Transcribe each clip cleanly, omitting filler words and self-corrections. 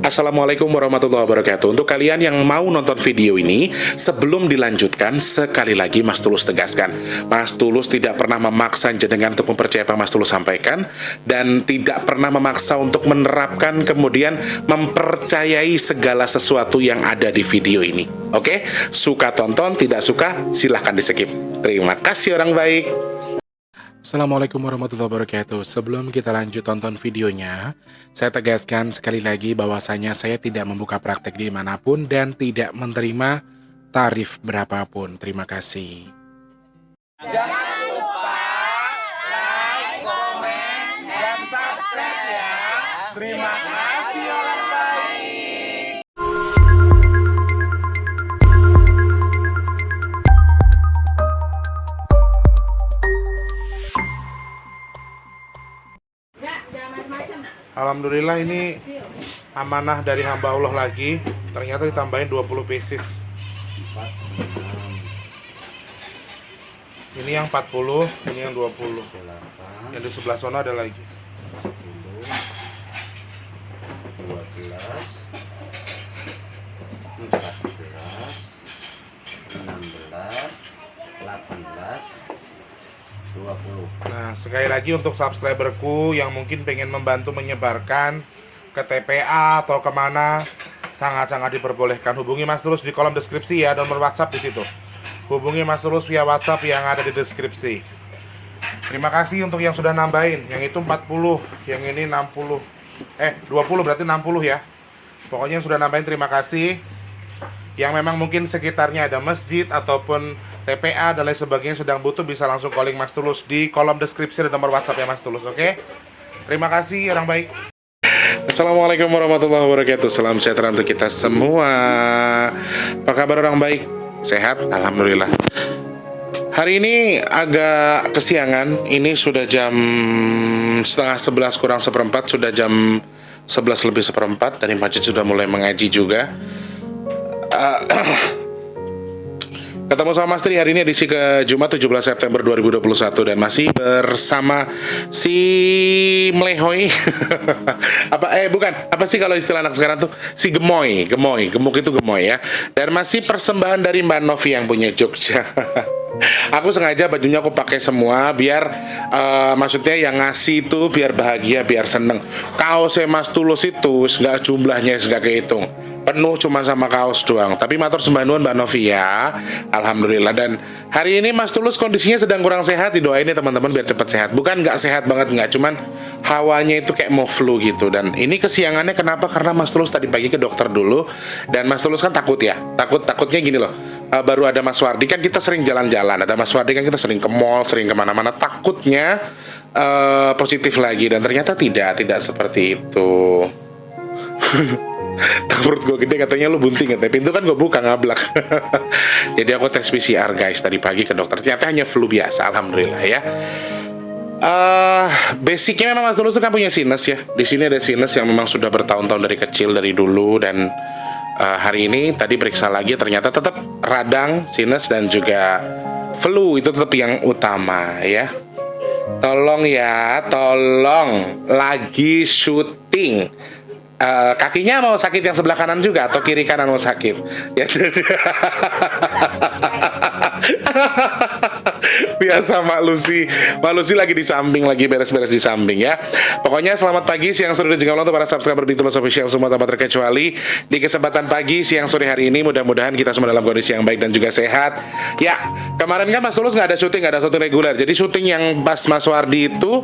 Assalamualaikum warahmatullahi wabarakatuh. Untuk kalian yang mau nonton video ini, sebelum dilanjutkan, sekali lagi Mas Tulus tegaskan, Mas Tulus tidak pernah memaksa jenengan untuk mempercayai apa Mas Tulus sampaikan, dan tidak pernah memaksa untuk menerapkan kemudian mempercayai segala sesuatu yang ada di video ini. Oke? Suka tonton, tidak suka silahkan di skip. Terima kasih orang baik. Assalamualaikum warahmatullahi wabarakatuh. Sebelum kita lanjut tonton videonya, saya tegaskan sekali lagi bahwasanya saya tidak membuka praktek dimanapun dan tidak menerima tarif berapapun. Terima kasih. Jangan lupa like, komen, dan subscribe ya. Terima kasih orang baik. Alhamdulillah ini amanah dari hamba Allah lagi. Ternyata ditambahin 20 pieces. Ini yang 40, ini yang 20. Yang di sebelah sana ada lagi. 12, 14, 16, 18, 20. Nah, sekali lagi untuk subscriberku yang mungkin pengen membantu menyebarkan ke TPA atau kemana, sangat-sangat diperbolehkan. Hubungi Mas Tulus di kolom deskripsi ya, nomor WhatsApp di situ. Hubungi Mas Tulus via WhatsApp yang ada di deskripsi. Terima kasih untuk yang sudah nambahin. Yang itu 40, yang ini 60. 20 berarti 60 ya. Pokoknya yang sudah nambahin terima kasih. Yang memang mungkin sekitarnya ada masjid ataupun TPA dan lain sebagainya sedang butuh, bisa langsung calling Mas Tulus di kolom deskripsi dan nomor WhatsApp ya Mas Tulus, oke? Terima kasih orang baik. Assalamualaikum warahmatullahi wabarakatuh. Salam sejahtera untuk kita semua. Apa kabar orang baik? Sehat? Alhamdulillah. Hari ini agak kesiangan. Ini sudah jam setengah 11 kurang seperempat. Sudah jam 11 lebih seperempat. Dari masjid sudah mulai mengaji juga. Ketemu sama Mas Tri hari ini edisi ke Jumat 17 September 2021 dan masih bersama si Melehoy. Apa sih kalau istilah anak sekarang tuh? Si Gemoy, gemuk itu Gemoy ya. Dan masih persembahan dari Mbak Novi yang punya Jogja. Aku sengaja bajunya aku pakai semua biar maksudnya yang ngasih itu biar bahagia, biar seneng. Kaosnya Mas Tulus itu nggak jumlahnya nggak kehitung, penuh cuma sama kaos doang. Tapi matur sembah nuwun Mbak Novi ya. Alhamdulillah. Dan hari ini Mas Tulus kondisinya sedang kurang sehat. Didoain ya teman-teman biar cepat sehat. Bukan nggak sehat banget, nggak, cuman hawanya itu kayak mau flu gitu. Dan ini kesiangannya kenapa? Karena Mas Tulus tadi pagi ke dokter dulu. Dan Mas Tulus kan takut ya. Takutnya gini loh. Baru ada Mas Wardi kan kita sering jalan-jalan. Ada Mas Wardi kan kita sering ke mall, sering kemana-mana. Takutnya positif lagi. Dan ternyata tidak seperti itu. Perut gue gede katanya lu bunting katanya. Pintu kan gue buka ngablak. Jadi aku tes PCR guys tadi pagi ke dokter. Ternyata hanya flu biasa. Alhamdulillah ya. Basicnya memang Mas Tulus kan punya sinus ya. Di sini ada sinus yang memang sudah bertahun-tahun dari kecil, dari dulu. Dan hari ini tadi periksa lagi ternyata tetap radang, sinus dan juga flu itu tetap yang utama ya. Tolong ya, tolong lagi syuting. Kakinya mau sakit yang sebelah kanan juga atau kiri kanan mau sakit? Ya. Biasa Mak Lucy lagi di samping, lagi beres-beres di samping ya. Pokoknya selamat pagi, siang, sore dan juga malam untuk para subscriber Bitulus Official semua tanpa terkecuali. Di kesempatan pagi, siang, sore hari ini mudah-mudahan kita semua dalam kondisi yang baik dan juga sehat. Ya, kemarin kan Mas Tulus nggak ada syuting reguler. Jadi syuting yang pas Mas Wardi itu,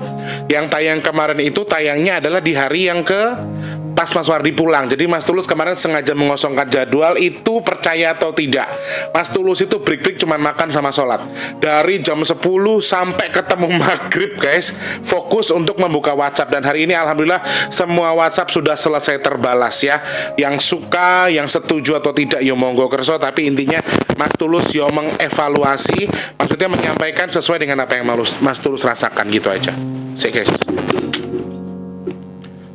yang tayang kemarin itu tayangnya adalah di hari yang pas Mas Wardi pulang. Jadi Mas Tulus kemarin sengaja mengosongkan jadwal itu, percaya atau tidak. Mas Tulus itu break cuma makan sama sholat. Dari jam 10 sampai ketemu maghrib guys, fokus untuk membuka WhatsApp. Dan hari ini alhamdulillah semua WhatsApp sudah selesai terbalas ya. Yang suka, yang setuju atau tidak yo monggo kerso. Tapi intinya Mas Tulus yo mengevaluasi, maksudnya menyampaikan sesuai dengan apa yang Mas Tulus rasakan gitu aja. See guys.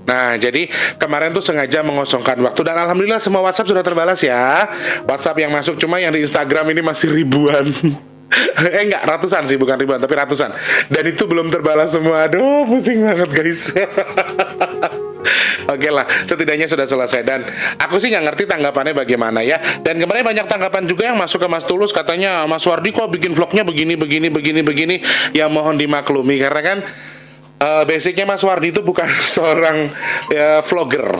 Nah, jadi kemarin tuh sengaja mengosongkan waktu dan alhamdulillah semua WhatsApp sudah terbalas ya. WhatsApp yang masuk, cuma yang di Instagram ini masih ribuan. Enggak, ratusan sih, bukan ribuan, tapi ratusan. Dan itu belum terbalas semua. Aduh, pusing banget guys. Oke lah, setidaknya sudah selesai. Dan aku sih nggak ngerti tanggapannya bagaimana ya. Dan kemarin banyak tanggapan juga yang masuk ke Mas Tulus, katanya Mas Wardi kok bikin vlognya begini. Ya mohon dimaklumi karena kan basicnya Mas Wardi itu bukan seorang vlogger.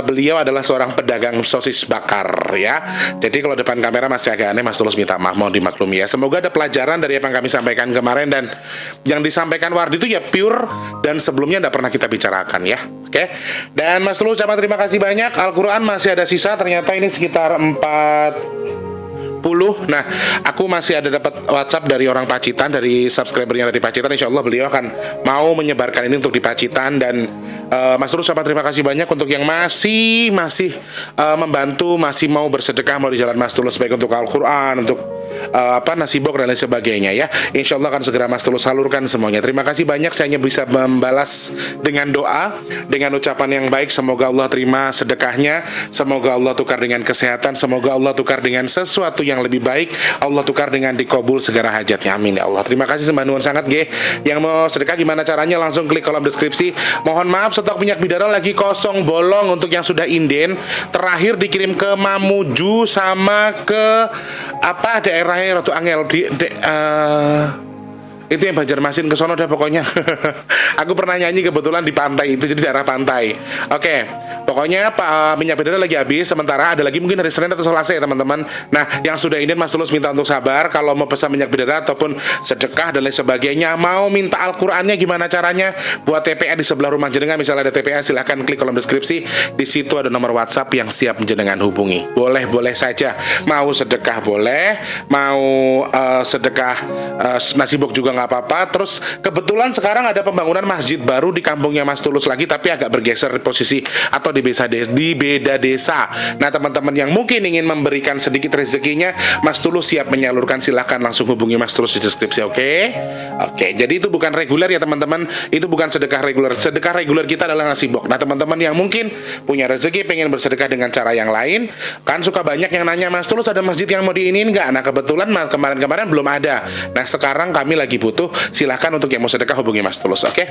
Beliau adalah seorang pedagang sosis bakar ya. Jadi kalau depan kamera masih agak aneh, Mas Tulus minta maaf, mohon dimaklumi ya. Semoga ada pelajaran dari apa yang kami sampaikan kemarin, dan yang disampaikan Wardi itu ya pure dan sebelumnya tidak pernah kita bicarakan ya. Oke. Dan Mas Tulus ucapkan terima kasih banyak. Al-Quran masih ada sisa, ternyata ini sekitar 40. Nah, aku masih ada dapat WhatsApp dari orang Pacitan, dari subscribernya dari Pacitan. Insya Allah beliau akan mau menyebarkan ini untuk di Pacitan. Dan Mas Tulus sama terima kasih banyak untuk yang masih membantu, masih mau bersedekah melalui jalan Mas Tulus, baik untuk Al-Quran, untuk nasibok dan lain sebagainya ya. Insya Allah akan segera Mas Tulus salurkan semuanya. Terima kasih banyak. Saya hanya bisa membalas dengan doa, dengan ucapan yang baik. Semoga Allah terima sedekahnya, semoga Allah tukar dengan kesehatan, semoga Allah tukar dengan sesuatu yang lebih baik, Allah tukar dengan dikabul segala hajatnya, amin ya Allah. Terima kasih sembah nuwun sangat G. Yang mau sedekah gimana caranya? Langsung klik kolom deskripsi. Mohon maaf, stok minyak bidara lagi kosong bolong untuk yang sudah inden. Terakhir dikirim ke Mamuju sama ke daerahnya Ratu Angel itu yang Banjarmasin ke sono dah pokoknya. Aku pernah nyanyi kebetulan di pantai itu, jadi daerah pantai. Oke, pokoknya minyak bidara lagi habis. Sementara ada lagi mungkin hari Senin atau Selasa ya teman-teman. Nah, yang sudah ini Mas Tulus minta untuk sabar. Kalau mau pesan minyak bidara ataupun sedekah dan lain sebagainya, mau minta Al-Qurannya gimana caranya? Buat TPA di sebelah rumah jenengan, misalnya ada TPA, silahkan klik kolom deskripsi. Di situ ada nomor WhatsApp yang siap jenengan hubungi. Boleh saja. Mau sedekah boleh, mau sedekah nasibok juga nggak apa-apa. Terus kebetulan sekarang ada pembangunan masjid baru di kampungnya Mas Tulus lagi, tapi agak bergeser posisi atau di beda desa. Nah, teman-teman yang mungkin ingin memberikan sedikit rezekinya, Mas Tulus siap menyalurkan, silahkan langsung hubungi Mas Tulus di deskripsi. Oke, jadi itu bukan reguler ya teman-teman, itu bukan sedekah reguler. Sedekah reguler kita adalah nasibok. Nah, teman-teman yang mungkin punya rezeki pengen bersedekah dengan cara yang lain, kan suka banyak yang nanya, Mas Tulus ada masjid yang mau diinin nggak? Nah, kebetulan kemarin-kemarin belum ada. Nah, sekarang kami lagi butuh, silahkan untuk yang mau sedekah hubungi Mas Tulus. Oke?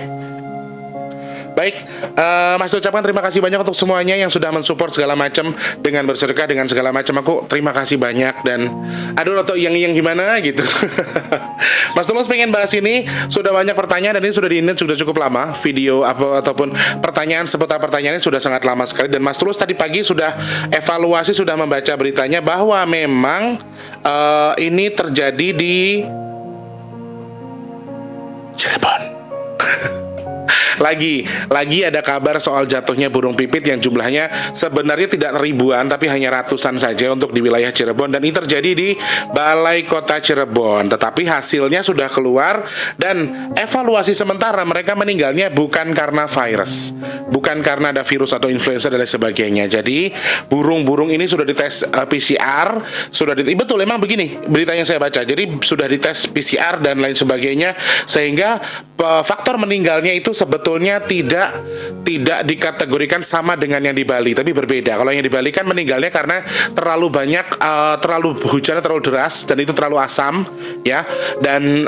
Baik, Mas ucapkan terima kasih banyak untuk semuanya yang sudah mensupport segala macam dengan bersedekah dengan segala macam. Aku terima kasih banyak. Dan aduh atau yang gimana gitu. Mas Tulus pengen bahas ini, sudah banyak pertanyaan dan ini sudah diinit sudah cukup lama video ataupun pertanyaan seputar pertanyaannya sudah sangat lama sekali. Dan Mas Tulus tadi pagi sudah evaluasi, sudah membaca beritanya bahwa memang ini terjadi di Cirebon. Lagi ada kabar soal jatuhnya burung pipit yang jumlahnya sebenarnya tidak ribuan tapi hanya ratusan saja untuk di wilayah Cirebon, dan ini terjadi di Balai Kota Cirebon. Tetapi hasilnya sudah keluar dan evaluasi sementara mereka meninggalnya bukan karena virus, bukan karena ada virus atau influenza dan lain sebagainya. Jadi burung-burung ini sudah dites PCR, betul memang begini beritanya saya baca. Jadi sudah dites PCR dan lain sebagainya, sehingga faktor meninggalnya itu sebetulnya tidak dikategorikan sama dengan yang di Bali, tapi berbeda. Kalau yang di Bali kan meninggalnya karena terlalu banyak, terlalu hujannya terlalu deras dan itu terlalu asam, ya. Dan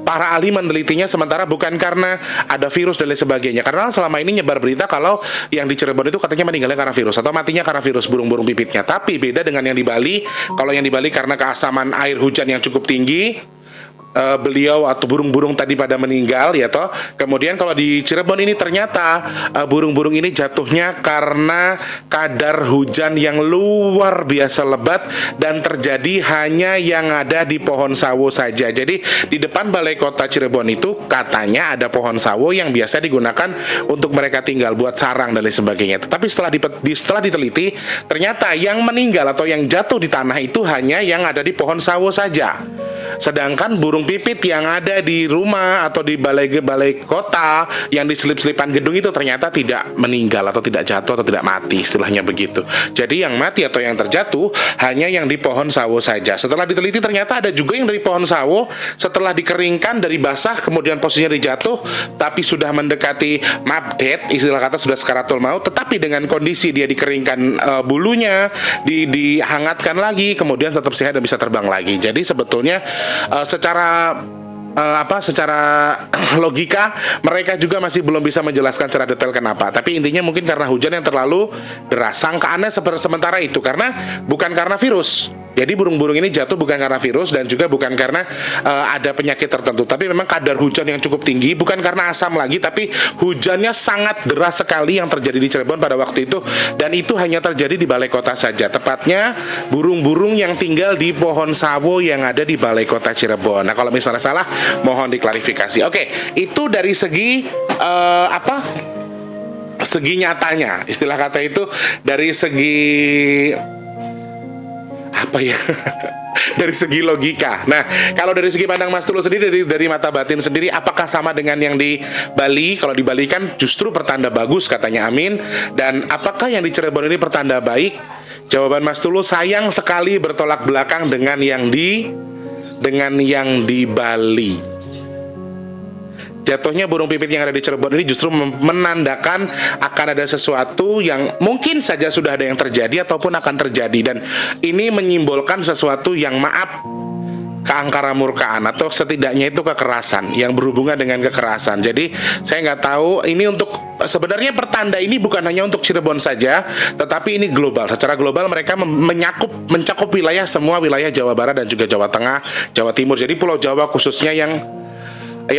para ahli menelitinya sementara bukan karena ada virus dan lain sebagainya. Karena selama ini nyebar berita kalau yang di Cirebon itu katanya meninggalnya karena virus atau matinya karena virus burung-burung pipitnya. Tapi beda dengan yang di Bali. Kalau yang di Bali karena keasaman air hujan yang cukup tinggi, beliau atau burung-burung tadi pada meninggal ya toh. Kemudian kalau di Cirebon ini ternyata burung-burung ini jatuhnya karena kadar hujan yang luar biasa lebat dan terjadi hanya yang ada di pohon sawo saja. Jadi di depan Balai Kota Cirebon itu katanya ada pohon sawo yang biasa digunakan untuk mereka tinggal buat sarang dan lain sebagainya. Tetapi setelah diteliti ternyata yang meninggal atau yang jatuh di tanah itu hanya yang ada di pohon sawo saja. Sedangkan burung pipit yang ada di rumah atau di balai kota yang diselip-selipan gedung itu ternyata tidak meninggal atau tidak jatuh atau tidak mati, istilahnya begitu. Jadi yang mati atau yang terjatuh hanya yang di pohon sawo saja. Setelah diteliti ternyata ada juga yang dari pohon sawo setelah dikeringkan dari basah kemudian posisinya dijatuh tapi sudah mendekati mabdet, istilah kata sudah sekaratul maut, tetapi dengan kondisi dia dikeringkan bulunya, dihangatkan lagi kemudian tetap sehat dan bisa terbang lagi. Jadi sebetulnya secara secara logika mereka juga masih belum bisa menjelaskan secara detail kenapa. Tapi intinya mungkin karena hujan yang terlalu deras. Sangkaannya sementara itu karena bukan karena virus. Jadi burung-burung ini jatuh bukan karena virus dan juga bukan karena ada penyakit tertentu, tapi memang kadar hujan yang cukup tinggi, bukan karena asam lagi, tapi hujannya sangat deras sekali yang terjadi di Cirebon pada waktu itu, dan itu hanya terjadi di balai kota saja, tepatnya burung-burung yang tinggal di pohon sawo yang ada di balai kota Cirebon. Nah, kalau misalnya salah, mohon diklarifikasi. Oke, itu dari segi segi nyatanya, istilah kata itu dari segi apa ya? Dari segi logika. Nah, kalau dari segi pandang Mas Tulus sendiri, dari mata batin sendiri, apakah sama dengan yang di Bali? Kalau di Bali kan justru pertanda bagus katanya Amin. Dan apakah yang di Cirebon ini pertanda baik? Jawaban Mas Tulus sayang sekali bertolak belakang dengan yang di Bali. Jatuhnya burung pipit yang ada di Cirebon ini justru menandakan akan ada sesuatu yang mungkin saja sudah ada yang terjadi ataupun akan terjadi, dan ini menyimbolkan sesuatu yang keangkara murkaan atau setidaknya itu kekerasan yang berhubungan dengan kekerasan. Jadi saya nggak tahu ini untuk sebenarnya pertanda ini bukan hanya untuk Cirebon saja, tetapi ini global. Secara global mereka mencakup wilayah, semua wilayah Jawa Barat dan juga Jawa Tengah, Jawa Timur. Jadi Pulau Jawa khususnya yang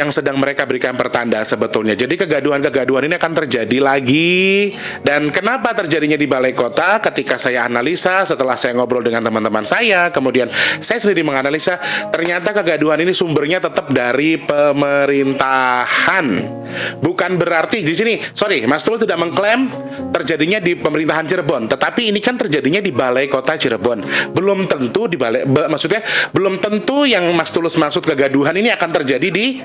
sedang mereka berikan pertanda sebetulnya. Jadi kegaduhan-kegaduhan ini akan terjadi lagi. Dan kenapa terjadinya di balai kota? Ketika saya analisa, setelah saya ngobrol dengan teman-teman saya, kemudian saya sendiri menganalisa, ternyata kegaduhan ini sumbernya tetap dari pemerintahan. Bukan berarti di sini, sorry, Mas Tulus tidak mengklaim terjadinya di pemerintahan Cirebon, tetapi ini kan terjadinya di balai kota Cirebon. Belum tentu maksudnya belum tentu yang Mas Tulus maksud kegaduhan ini akan terjadi di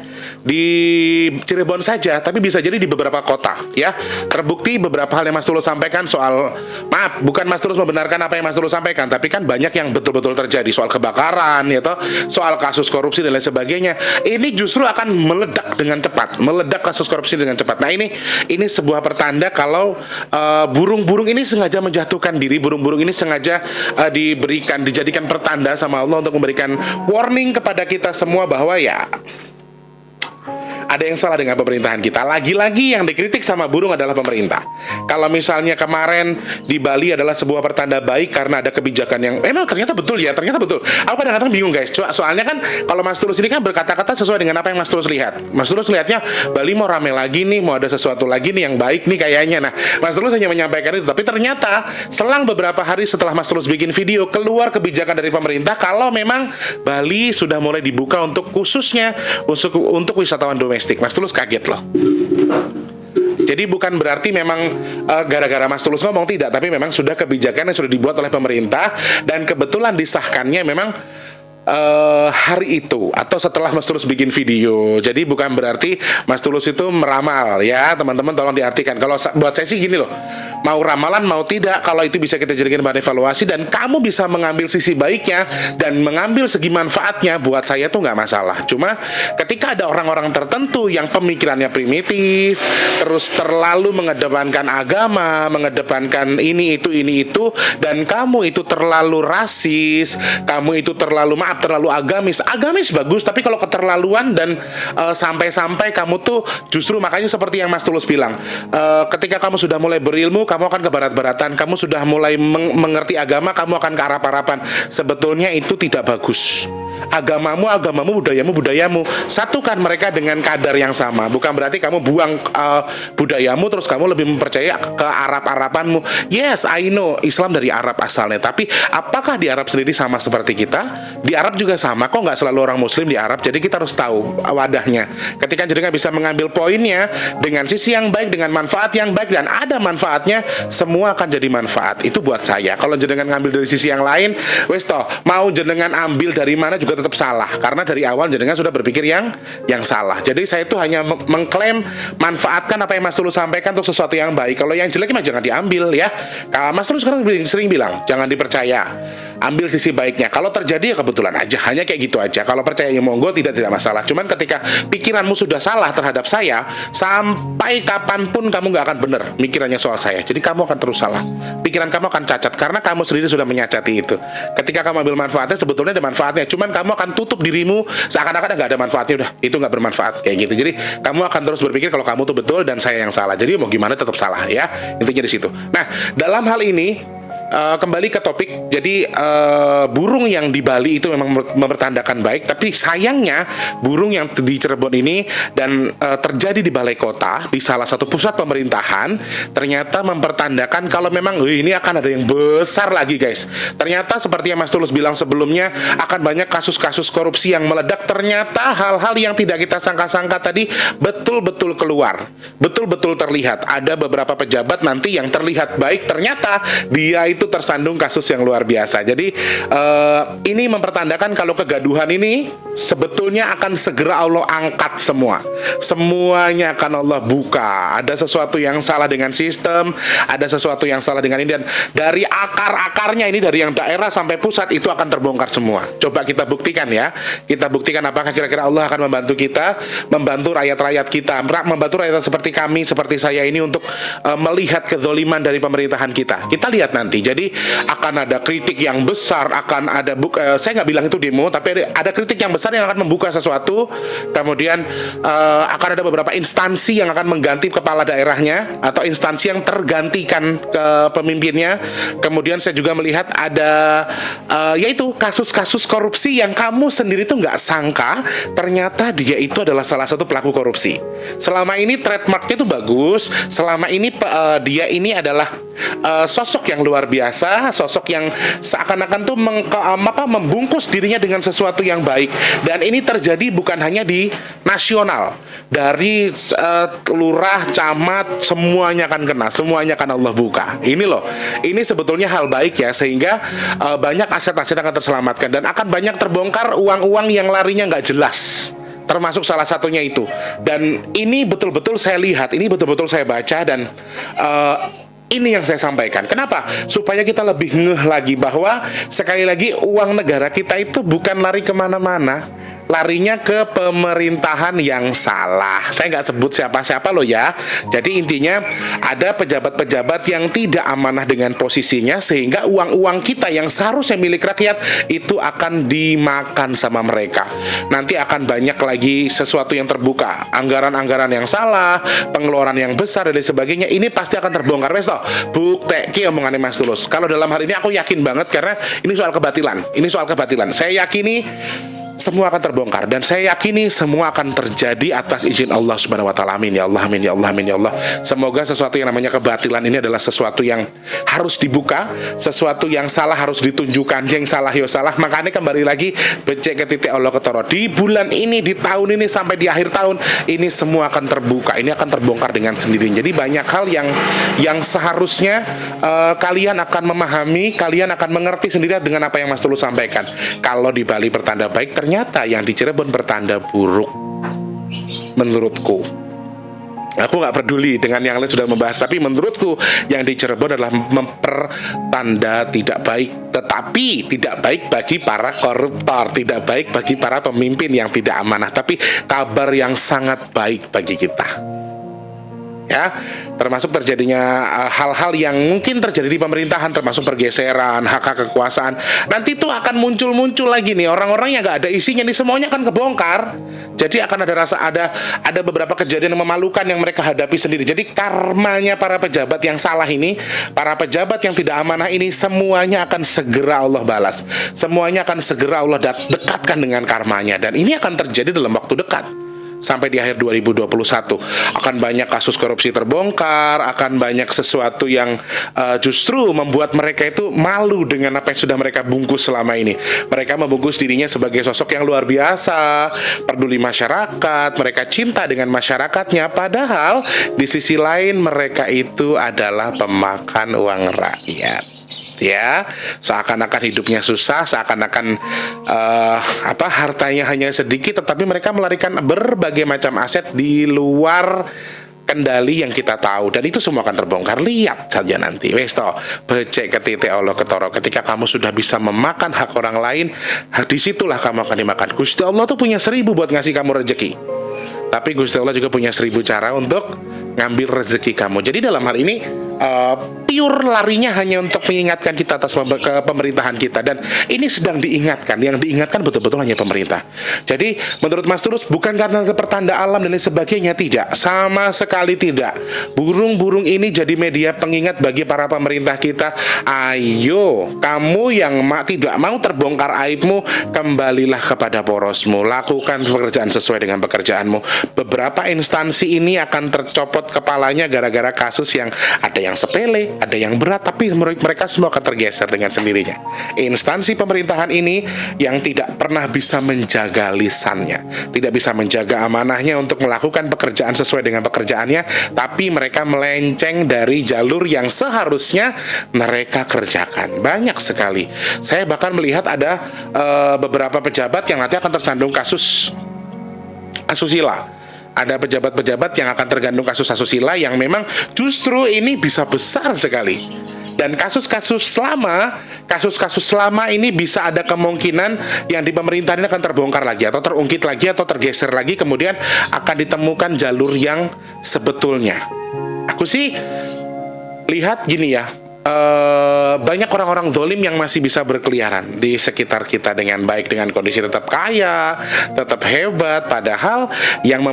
Cirebon saja, tapi bisa jadi di beberapa kota, ya. Terbukti beberapa hal yang Mas Tulus sampaikan soal, maaf, bukan Mas Tulus membenarkan apa yang Mas Tulus sampaikan, tapi kan banyak yang betul-betul terjadi, soal kebakaran, ya toh, soal kasus korupsi dan lain sebagainya. Ini justru akan meledak dengan cepat, meledak kasus korupsi dengan cepat. Nah, ini sebuah pertanda kalau burung-burung ini sengaja menjatuhkan diri, burung-burung ini sengaja dijadikan pertanda sama Allah untuk memberikan warning kepada kita semua bahwa ya ada yang salah dengan pemerintahan kita. Lagi-lagi yang dikritik sama burung adalah pemerintah. Kalau misalnya kemarin di Bali adalah sebuah pertanda baik karena ada kebijakan yang ternyata betul ya, ternyata betul. Aku kadang-kadang bingung guys, soalnya kan kalau Mas Tulus ini kan berkata-kata sesuai dengan apa yang Mas Tulus lihat. Mas Tulus lihatnya Bali mau rame lagi nih, mau ada sesuatu lagi nih yang baik nih kayaknya. Nah, Mas Tulus hanya menyampaikan itu, tapi ternyata selang beberapa hari setelah Mas Tulus bikin video, keluar kebijakan dari pemerintah kalau memang Bali sudah mulai dibuka untuk khususnya untuk wisatawan domestik. Mas Tulus kaget loh. Jadi bukan berarti memang gara-gara Mas Tulus ngomong, tidak, tapi memang sudah kebijakan yang sudah dibuat oleh pemerintah dan kebetulan disahkannya memang hari itu atau setelah Mas Tulus bikin video. Jadi bukan berarti Mas Tulus itu meramal ya, teman-teman tolong diartikan. Kalau buat saya sih gini loh, mau ramalan mau tidak, kalau itu bisa kita jadikan bahan evaluasi dan kamu bisa mengambil sisi baiknya dan mengambil segi manfaatnya, buat saya tuh nggak masalah. Cuma ketika ada orang-orang tertentu yang pemikirannya primitif, terus terlalu mengedepankan agama, mengedepankan ini itu, dan kamu itu terlalu rasis, kamu itu terlalu terlalu agamis bagus, tapi kalau keterlaluan dan sampai-sampai kamu tuh justru, makanya seperti yang Mas Tulus bilang, ketika kamu sudah mulai berilmu, kamu akan ke barat-baratan, kamu sudah mulai mengerti agama, kamu akan ke Arab-Araban. Sebetulnya itu tidak bagus. Agamamu, budayamu. Satukan mereka dengan kadar yang sama. Bukan berarti kamu buang budayamu terus kamu lebih mempercayai ke Arab-Arabanmu. Yes, I know Islam dari Arab asalnya, tapi apakah di Arab sendiri sama seperti kita? Di Arab juga sama kok, nggak selalu orang Muslim di Arab. Jadi kita harus tahu wadahnya. Ketika jenengan bisa mengambil poinnya dengan sisi yang baik, dengan manfaat yang baik, dan ada manfaatnya, semua akan jadi manfaat. Itu buat saya. Kalau jenengan ngambil dari sisi yang lain, wes toh, mau jenengan ambil dari mana juga tetap salah, karena dari awal jenengan sudah berpikir yang salah. Jadi saya itu hanya mengklaim manfaatkan apa yang Mas Tulus sampaikan untuk sesuatu yang baik. Kalau yang jelek mah jangan diambil ya. Mas Tulus sekarang sering bilang jangan dipercaya. ambil sisi baiknya. Kalau terjadi ya kebetulan aja, hanya kayak gitu aja. Kalau percaya ya monggo, tidak masalah. Cuman ketika pikiranmu sudah salah terhadap saya, sampai kapanpun kamu nggak akan benar mikirannya soal saya. Jadi kamu akan terus salah. Pikiran kamu akan cacat karena kamu sendiri sudah menyacati itu. Ketika kamu ambil manfaatnya, sebetulnya ada manfaatnya. Cuman kamu akan tutup dirimu seakan-akan nggak ada manfaatnya. Udah, itu nggak bermanfaat kayak gitu. Jadi kamu akan terus berpikir kalau kamu tuh betul dan saya yang salah. Jadi mau gimana tetap salah ya. Intinya di situ. Nah, dalam hal ini kembali ke topik. Jadi burung yang di Bali itu memang mempertandakan baik, tapi sayangnya burung yang di Cirebon ini dan terjadi di balai kota di salah satu pusat pemerintahan ternyata mempertandakan kalau memang ini akan ada yang besar lagi guys. Ternyata seperti yang Mas Tulus bilang sebelumnya, akan banyak kasus-kasus korupsi yang meledak. Ternyata hal-hal yang tidak kita sangka-sangka tadi betul-betul keluar, betul-betul terlihat. Ada beberapa pejabat nanti yang terlihat baik, ternyata dia itu tersandung kasus yang luar biasa. Jadi ini mempertandakan kalau kegaduhan ini sebetulnya akan segera Allah angkat semua. Semuanya akan Allah buka. Ada sesuatu yang salah dengan sistem, ada sesuatu yang salah dengan ini, dan dari akar-akarnya ini, dari yang daerah sampai pusat itu akan terbongkar semua. Coba kita buktikan ya. Kita buktikan apakah kira-kira Allah akan membantu kita, membantu rakyat-rakyat kita, membantu rakyat seperti kami, seperti saya ini untuk melihat kezoliman dari pemerintahan kita. Kita lihat nanti. Jadi akan ada kritik yang besar, akan ada saya nggak bilang itu demo, tapi ada kritik yang besar yang akan membuka sesuatu. Kemudian akan ada beberapa instansi yang akan mengganti kepala daerahnya atau instansi yang tergantikan ke pemimpinnya. Kemudian saya juga melihat ada yaitu kasus-kasus korupsi yang kamu sendiri tuh nggak sangka ternyata dia itu adalah salah satu pelaku korupsi. Selama ini trademarknya tuh bagus, selama ini dia ini adalah sosok yang luar biasa, sosok yang seakan-akan tuh membungkus dirinya dengan sesuatu yang baik. Dan ini terjadi bukan hanya di nasional, dari lurah, camat, semuanya akan kena, semuanya akan Allah buka. Ini loh, ini sebetulnya hal baik ya, sehingga banyak aset-aset akan terselamatkan dan akan banyak terbongkar uang-uang yang larinya nggak jelas. Termasuk salah satunya itu. Dan ini betul-betul saya lihat, ini betul-betul saya baca, dan ini yang saya sampaikan. Kenapa? Supaya kita lebih ngeh lagi bahwa sekali lagi uang negara kita itu bukan lari kemana-mana, larinya ke pemerintahan yang salah. Saya nggak sebut siapa-siapa loh ya. Jadi intinya ada pejabat-pejabat yang tidak amanah dengan posisinya, sehingga uang-uang kita yang seharusnya milik rakyat itu akan dimakan sama mereka. Nanti akan banyak lagi sesuatu yang terbuka, anggaran-anggaran yang salah, pengeluaran yang besar dan lain sebagainya. Ini pasti akan terbongkar. Besok bukti omongannya Mas Tulus. Kalau dalam hal ini aku yakin banget, karena ini soal kebatilan. Ini soal kebatilan. Saya yakini semua akan terbongkar, dan saya yakini semua akan terjadi atas izin Allah Subhanahu wa taala. Amin ya Allah, amin ya Allah, amin ya Allah. Semoga sesuatu yang namanya kebatilan ini adalah sesuatu yang harus dibuka, sesuatu yang salah harus ditunjukkan, yang salah yo salah. Makanya kembali lagi becek ke titik Allah ketoro. Di bulan ini, di tahun ini, sampai di akhir tahun ini semua akan terbuka. Ini akan terbongkar dengan sendirinya. Jadi banyak hal yang seharusnya kalian akan memahami, kalian akan mengerti sendiri dengan apa yang Mas Tulus sampaikan. Kalau di Bali bertanda baik, ternyata yang di Cirebon bertanda buruk menurutku. Aku nggak peduli dengan yang lain sudah membahas, tapi menurutku yang di Cirebon adalah mempertanda tidak baik. Tetapi tidak baik bagi para koruptor, tidak baik bagi para pemimpin yang tidak amanah, tapi kabar yang sangat baik bagi kita. Ya, termasuk terjadinya hal-hal yang mungkin terjadi di pemerintahan, termasuk pergeseran hak kekuasaan. Nanti itu akan muncul lagi nih orang-orang yang nggak ada isinya nih, semuanya akan kebongkar. Jadi akan ada beberapa kejadian yang memalukan yang mereka hadapi sendiri. Jadi karmanya para pejabat yang salah ini, para pejabat yang tidak amanah ini, semuanya akan segera Allah balas. Semuanya akan segera Allah dekatkan dengan karmanya, dan ini akan terjadi dalam waktu dekat. Sampai di akhir 2021 akan banyak kasus korupsi terbongkar, akan banyak sesuatu yang justru membuat mereka itu malu dengan apa yang sudah mereka bungkus selama ini. Mereka membungkus dirinya sebagai sosok yang luar biasa, peduli masyarakat, mereka cinta dengan masyarakatnya, padahal di sisi lain mereka itu adalah pemakan uang rakyat. Ya, seakan-akan hidupnya susah, seakan-akan hartanya hanya sedikit, tetapi mereka melarikan berbagai macam aset di luar kendali yang kita tahu, dan itu semua akan terbongkar. Lihat saja nanti wes toh, becek ke titik Allah ketoro. Ketika kamu sudah bisa memakan hak orang lain, disitulah kamu akan dimakan. Gusti Allah tuh punya 1000 buat ngasih kamu rezeki, tapi Gusti Allah juga punya 1000 cara untuk ngambil rezeki kamu. Jadi dalam hal ini pure larinya hanya untuk mengingatkan kita atas pemerintahan kita, dan ini sedang diingatkan. Yang diingatkan betul-betul hanya pemerintah. Jadi menurut Mas Tulus, bukan karena ada pertanda alam dan lain sebagainya, tidak, sama sekali tidak. Burung-burung ini jadi media pengingat bagi para pemerintah kita. Ayo, kamu yang tidak mau terbongkar aibmu, kembalilah kepada porosmu, lakukan pekerjaan sesuai dengan pekerjaanmu. Beberapa instansi ini akan tercopot kepalanya gara-gara kasus yang ada yang sepele, ada yang berat, tapi mereka semua akan tergeser dengan sendirinya. Instansi pemerintahan ini yang tidak pernah bisa menjaga lisannya, tidak bisa menjaga amanahnya untuk melakukan pekerjaan sesuai dengan pekerjaannya, tapi mereka melenceng dari jalur yang seharusnya mereka kerjakan. Banyak sekali. Saya bahkan melihat ada beberapa pejabat yang nanti akan tersandung kasus asusila. Ada pejabat-pejabat yang akan tergantung kasus asusila yang memang justru ini bisa besar sekali. Dan kasus-kasus lama ini bisa ada kemungkinan yang di pemerintahan ini akan terbongkar lagi, atau terungkit lagi, atau tergeser lagi, kemudian akan ditemukan jalur yang sebetulnya. Aku sih lihat gini ya, banyak orang-orang zalim yang masih bisa berkeliaran di sekitar kita dengan baik, dengan kondisi tetap kaya, tetap hebat, padahal yang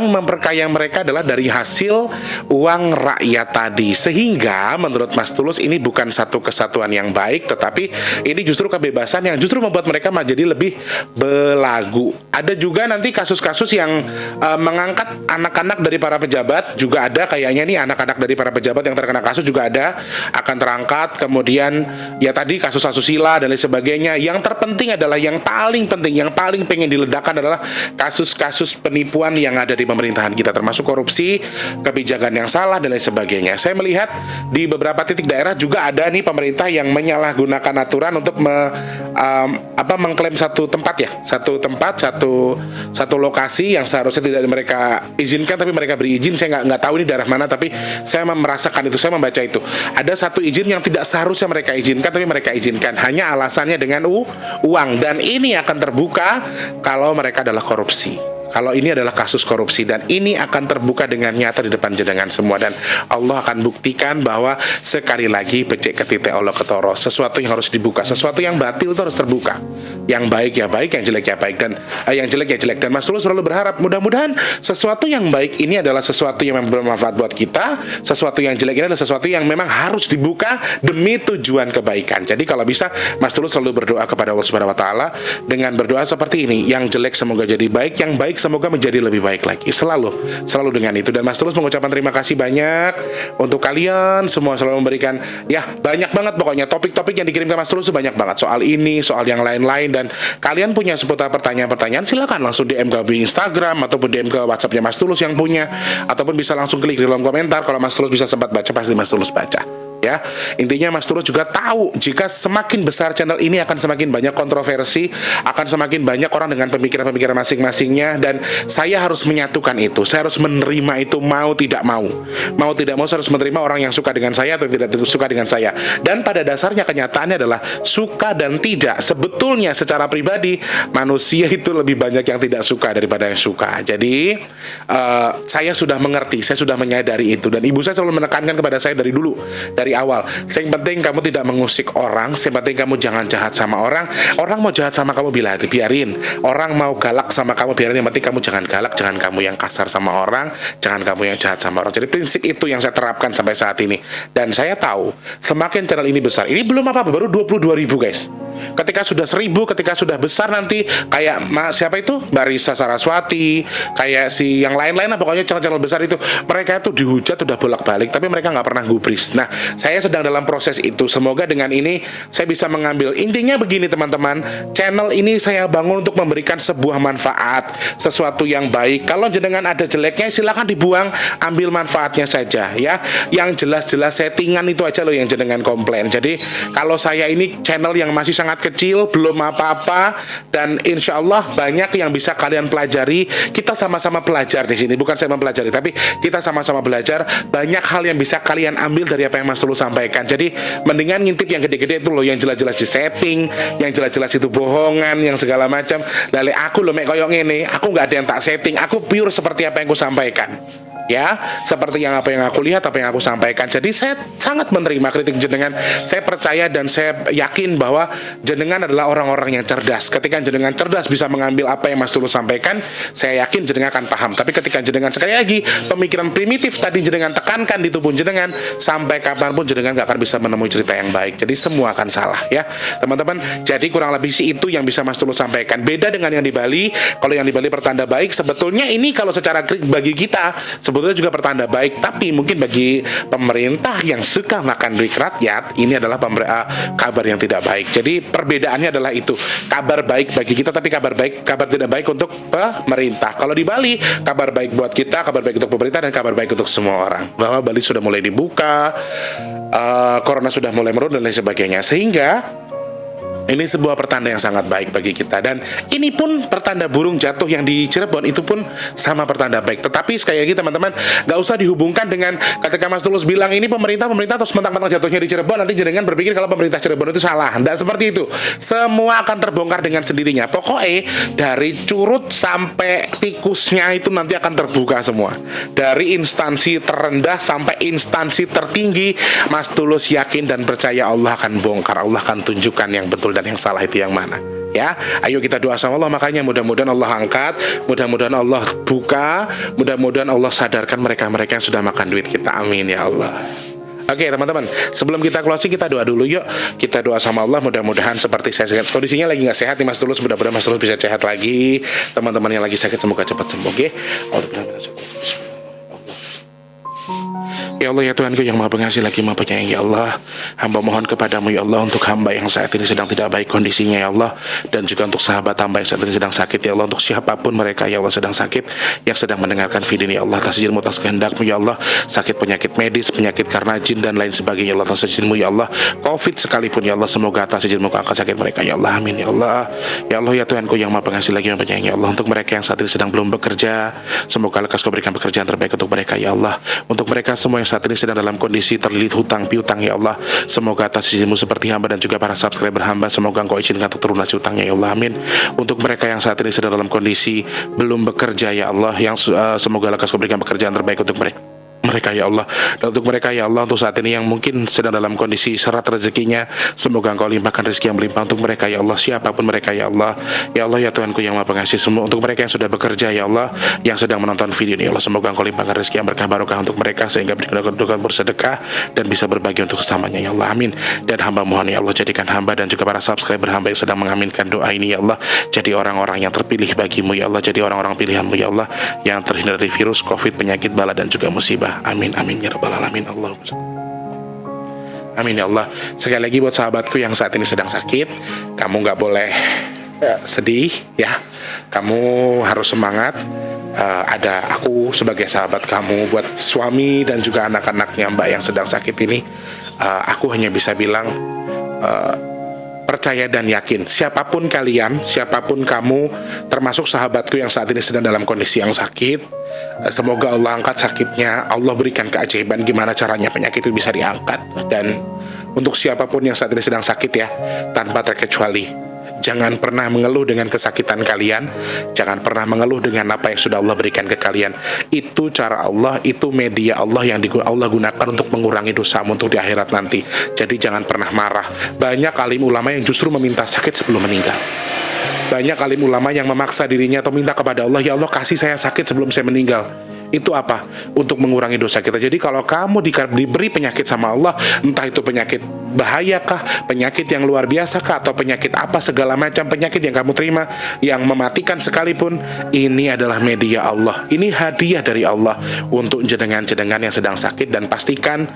memperkaya mereka adalah dari hasil uang rakyat tadi. Sehingga menurut Mas Tulus ini bukan satu kesatuan yang baik, tetapi ini justru kebebasan yang justru membuat mereka menjadi lebih belagu. Ada juga nanti kasus-kasus yang mengangkat anak-anak dari para pejabat, juga ada kayaknya nih, anak-anak dari para pejabat yang terkena kasus juga ada, akan terangkat. Kemudian ya tadi kasus asusila dan lain sebagainya. Yang terpenting adalah, yang paling penting, yang paling pengen diledakkan adalah kasus-kasus penipuan yang ada di pemerintahan kita, termasuk korupsi, kebijakan yang salah dan lain sebagainya. Saya melihat di beberapa titik daerah juga ada nih pemerintah yang menyalahgunakan aturan untuk mengklaim satu lokasi yang seharusnya tidak mereka izinkan, tapi mereka beri izin. Saya nggak tahu ini daerah mana, tapi saya merasakan itu, saya membaca itu. Ada satu izin yang tidak seharusnya mereka izinkan, tapi mereka izinkan, hanya alasannya dengan uang. Dan ini akan terbuka kalau mereka adalah korupsi, kalau ini adalah kasus korupsi, dan ini akan terbuka dengan nyata di depan jenengan semua, dan Allah akan buktikan bahwa sekali lagi becek ke titik Allah ketoro. Sesuatu yang harus dibuka, sesuatu yang batil itu harus terbuka, yang baik ya baik, yang jelek ya baik, dan yang jelek ya jelek. Dan Mas Tulus selalu berharap mudah-mudahan sesuatu yang baik ini adalah sesuatu yang bermanfaat buat kita, sesuatu yang jelek ini adalah sesuatu yang memang harus dibuka demi tujuan kebaikan. Jadi kalau bisa Mas Tulus selalu berdoa kepada Allah Subhanahu wa taala dengan berdoa seperti ini, yang jelek semoga jadi baik, yang baik semoga menjadi lebih baik lagi. Selalu dengan itu. Dan Mas Tulus mengucapkan terima kasih banyak untuk kalian semua, selalu memberikan ya banyak banget pokoknya topik-topik yang dikirim ke Mas Tulus banyak banget, soal ini, soal yang lain-lain. Dan kalian punya seputar pertanyaan-pertanyaan, silakan langsung DM ke Instagram ataupun DM ke WhatsAppnya Mas Tulus yang punya, ataupun bisa langsung klik di kolom komentar. Kalau Mas Tulus bisa sempat baca, pasti Mas Tulus baca. Ya, intinya Mas Tulus juga tahu jika semakin besar channel ini akan semakin banyak kontroversi, akan semakin banyak orang dengan pemikiran-pemikiran masing-masingnya, dan saya harus menyatukan itu. Saya harus menerima itu, mau tidak mau saya harus menerima orang yang suka dengan saya atau tidak suka dengan saya. Dan pada dasarnya kenyataannya adalah suka dan tidak. Sebetulnya secara pribadi manusia itu lebih banyak yang tidak suka daripada yang suka. Jadi saya sudah mengerti, saya sudah menyadari itu, dan ibu saya selalu menekankan kepada saya dari dulu, dari awal, yang penting kamu tidak mengusik orang, yang penting kamu jangan jahat sama orang. Orang mau jahat sama kamu biarin, orang mau galak sama kamu biarin, yang penting kamu jangan galak, jangan kamu yang kasar sama orang, jangan kamu yang jahat sama orang. Jadi prinsip itu yang saya terapkan sampai saat ini, dan saya tahu semakin channel ini besar, ini belum apa-apa, baru 22.000 guys. Ketika sudah 1.000, ketika sudah besar nanti kayak siapa itu, Mbak Risa Saraswati, kayak si yang lain-lain lah, pokoknya channel-channel besar itu, mereka itu dihujat udah bolak-balik, tapi mereka nggak pernah gubris. Nah, saya sedang dalam proses itu. Semoga dengan ini saya bisa mengambil. Intinya begini teman-teman, channel ini saya bangun untuk memberikan sebuah manfaat, sesuatu yang baik. Kalau jenengan ada jeleknya silakan dibuang, ambil manfaatnya saja ya. Yang jelas-jelas settingan itu aja loh yang jenengan komplain. Jadi kalau saya ini channel yang masih sangat kecil, belum apa-apa, dan insya Allah banyak yang bisa kalian pelajari. Kita sama-sama belajar di sini, bukan saya mempelajari, tapi kita sama-sama belajar. Banyak hal yang bisa kalian ambil dari apa yang Mas Tulus sampaikan. Jadi mendingan ngintip yang gede-gede itu loh, yang jelas-jelas di setting, yang jelas-jelas itu bohongan, yang segala macam. Lale aku loh mek koyok ini, aku nggak ada yang tak setting, aku pure seperti apa yang aku sampaikan. Ya, seperti apa yang aku lihat, apa yang aku sampaikan. Jadi saya sangat menerima kritik jenengan. Saya percaya dan saya yakin bahwa jenengan adalah orang-orang yang cerdas. Ketika jenengan cerdas bisa mengambil apa yang Mas Tulus sampaikan, saya yakin jenengan akan paham. Tapi ketika jenengan, sekali lagi, pemikiran primitif tadi jenengan tekankan di tubuh jenengan, sampai kapanpun jenengan gak akan bisa menemui cerita yang baik. Jadi semua akan salah ya, teman-teman. Jadi kurang lebih sih itu yang bisa Mas Tulus sampaikan. Beda dengan yang di Bali. Kalau yang di Bali pertanda baik, sebetulnya ini kalau secara bagi kita sebetulnya juga pertanda baik, tapi mungkin bagi pemerintah yang suka makan duit rakyat, ini adalah kabar yang tidak baik. Jadi perbedaannya adalah itu, kabar baik bagi kita, tapi kabar tidak baik untuk pemerintah. Kalau di Bali, kabar baik buat kita, kabar baik untuk pemerintah, dan kabar baik untuk semua orang, bahwa Bali sudah mulai dibuka, corona sudah mulai menurun dan lain sebagainya. Sehingga ini sebuah pertanda yang sangat baik bagi kita. Dan ini pun pertanda burung jatuh yang di Cirebon itu pun sama pertanda baik. Tetapi sekali lagi teman-teman, gak usah dihubungkan dengan ketika Mas Tulus bilang ini pemerintah terus mentang-mentang jatuhnya di Cirebon, nanti jenengan berpikir kalau pemerintah Cirebon itu salah. Tidak seperti itu. Semua akan terbongkar dengan sendirinya. Pokoknya dari curut sampai tikusnya itu nanti akan terbuka semua. Dari instansi terendah sampai instansi tertinggi, Mas Tulus yakin dan percaya Allah akan bongkar, Allah akan tunjukkan yang betul dan yang salah itu yang mana. Ya, ayo kita doa sama Allah. Makanya mudah-mudahan Allah angkat, mudah-mudahan Allah buka, mudah-mudahan Allah sadarkan mereka-mereka yang sudah makan duit kita. Amin ya Allah. Oke teman-teman, sebelum kita closing kita doa dulu yuk. Kita doa sama Allah, mudah-mudahan seperti saya sehat. Kondisinya lagi nggak sehat nih Mas Tulus, mudah-mudahan Mas Tulus bisa sehat lagi. Teman-teman yang lagi sakit semoga cepat sembuh. Oke. Ya Allah ya Tuhanku yang maha pengasih lagi maha penyayang ya Allah, hamba mohon kepadamu ya Allah untuk hamba yang saat ini sedang tidak baik kondisinya ya Allah, dan juga untuk sahabat hamba yang saat ini sedang sakit ya Allah, untuk siapapun mereka ya Allah sedang sakit, yang sedang mendengarkan video ini ya Allah, atas izin-Mu atas kehendak-Mu ya Allah, sakit penyakit medis, penyakit karena jin dan lain sebagainya ya Allah, atas izin-Mu ya Allah, COVID sekalipun ya Allah, semoga atas izin-Mu angkat sakit mereka ya Allah, amin ya Allah. Ya Allah ya Tuhanku yang maha pengasih lagi maha penyayang ya Allah, untuk mereka yang saat ini sedang belum bekerja, semoga lekas Kau berikan pekerjaan terbaik untuk mereka ya Allah. Untuk mereka semua yang saat ini sedang dalam kondisi terlilit hutang piutang ya Allah, semoga atas izin-Mu seperti hamba dan juga para subscriber hamba, semoga Engkau izinkan untuk terlunasi hutangnya ya Allah, amin. Untuk mereka yang saat ini sedang dalam kondisi belum bekerja ya Allah, yang semoga lekas Kau berikan pekerjaan terbaik untuk mereka ya Allah. Dan untuk mereka ya Allah, untuk saat ini yang mungkin sedang dalam kondisi serat rezekinya, semoga Engkau limpahkan rezeki yang melimpah untuk mereka ya Allah, siapapun mereka ya Allah. Ya Allah ya Tuhanku yang maha pengasih, semua untuk mereka yang sudah bekerja ya Allah, yang sedang menonton video ini ya Allah, semoga Engkau limpahkan rezeki yang berkah barokah untuk mereka, sehingga digunakan bersedekah dan bisa berbagi untuk sesamanya ya Allah, amin. Dan hamba mohon ya Allah, jadikan hamba dan juga para subscriber hamba yang sedang mengaminkan doa ini ya Allah, jadi orang-orang yang terpilih bagimu ya Allah, jadi orang-orang pilihanmu ya Allah, yang terhindar dari virus, COVID, penyakit, bala dan juga musibah. Amin amin ya rabbal alamin. Allahumma amin ya Allah. Sekali lagi buat sahabatku yang saat ini sedang sakit, kamu nggak boleh sedih ya, kamu harus semangat. Ada aku sebagai sahabat kamu. Buat suami dan juga anak-anaknya Mbak yang sedang sakit ini, aku hanya bisa bilang percaya dan yakin, siapapun kalian, siapapun kamu, termasuk sahabatku yang saat ini sedang dalam kondisi yang sakit, semoga Allah angkat sakitnya, Allah berikan keajaiban gimana caranya penyakit itu bisa diangkat. Dan untuk siapapun yang saat ini sedang sakit ya, tanpa terkecuali, jangan pernah mengeluh dengan kesakitan kalian, jangan pernah mengeluh dengan apa yang sudah Allah berikan ke kalian. Itu cara Allah, itu media Allah yang Allah gunakan untuk mengurangi dosamu untuk di akhirat nanti. Jadi jangan pernah marah. Banyak alim ulama yang justru meminta sakit sebelum meninggal. Banyak alim ulama yang memaksa dirinya atau minta kepada Allah, ya Allah kasih saya sakit sebelum saya meninggal. Itu apa? Untuk mengurangi dosa kita. Jadi kalau kamu diberi penyakit sama Allah, entah itu penyakit bahayakah, penyakit yang luar biasakah, atau penyakit apa, segala macam penyakit yang kamu terima yang mematikan sekalipun, ini adalah media Allah. Ini hadiah dari Allah untuk jenengan-jenengan yang sedang sakit. Dan pastikan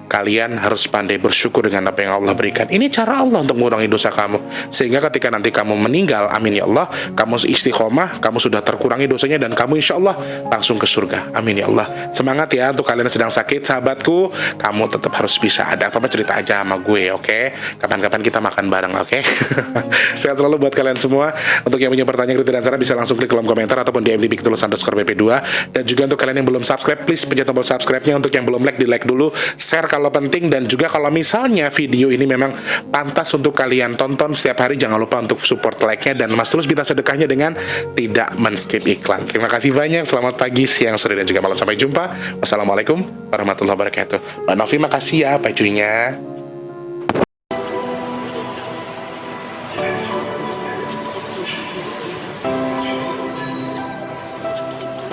kalian harus pandai bersyukur dengan apa yang Allah berikan. Ini cara Allah untuk mengurangi dosa kamu, sehingga ketika nanti kamu meninggal, amin ya Allah, kamu istiqomah, kamu sudah terkurangi dosanya, dan kamu insya Allah langsung ke surga, amin ya Allah. Semangat ya untuk kalian yang sedang sakit, sahabatku, kamu tetap harus bisa, ada apa-apa cerita aja sama gue, oke? Kapan-kapan kita makan bareng, oke? Sehat selalu buat kalian semua. Untuk yang punya pertanyaan, kritik, dan saran bisa langsung klik kolom komentar ataupun DM di @bikitulus_bp2. Dan juga untuk kalian yang belum subscribe, please pencet tombol subscribe-nya. Untuk yang belum like, di like dulu, share kalau penting, dan juga kalau misalnya video ini memang pantas untuk kalian tonton setiap hari, jangan lupa untuk support like-nya, dan Mas Tulus minta sedekahnya dengan tidak men-skip iklan. Terima kasih banyak, selamat pagi, siang, sore, dan juga malam. Sampai jumpa. Wassalamualaikum warahmatullahi wabarakatuh. Mbak Novi makasih ya bajunya.